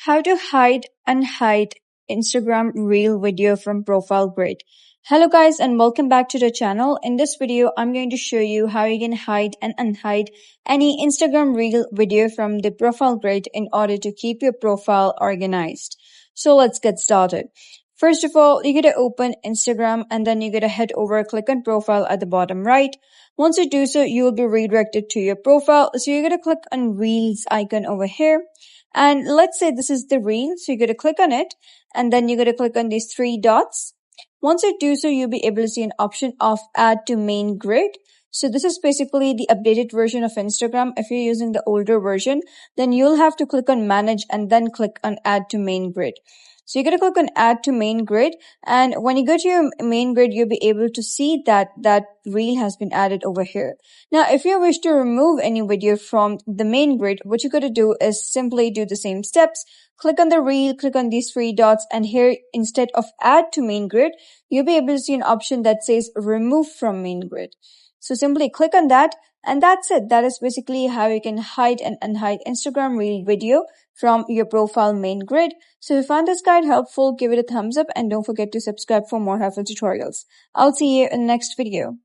How to hide and hide Instagram Reel video from profile grid. Hello guys and welcome back to the channel. In this video, I'm going to show you how you can hide and unhide any Instagram Reel video from the profile grid in order to keep your profile organized. So let's get started. First of all, you're going to open Instagram and then you're going to head over, click on profile at the bottom right. Once you do so, you will be redirected to your profile. So you're going to click on Reels icon over here. And let's say this is the reel. So you're going to click on it and then you're going to click on these three dots. Once you do so, you'll be able to see an option of add to main grid. So this is basically the updated version of Instagram. If you're using the older version, then you'll have to click on manage and then click on add to main grid. So you're going to click on add to main grid, and when you go to your main grid, you'll be able to see that reel has been added over here. Now, if you wish to remove any video from the main grid, what you're going to do is simply do the same steps. Click on the reel, click on these three dots, and here instead of add to main grid, you'll be able to see an option that says remove from main grid. So simply click on that, and that's it. That is basically how you can hide and unhide Instagram Reel video from your profile main grid. So if you found this guide helpful, give it a thumbs up and don't forget to subscribe for more helpful tutorials. I'll see you in the next video.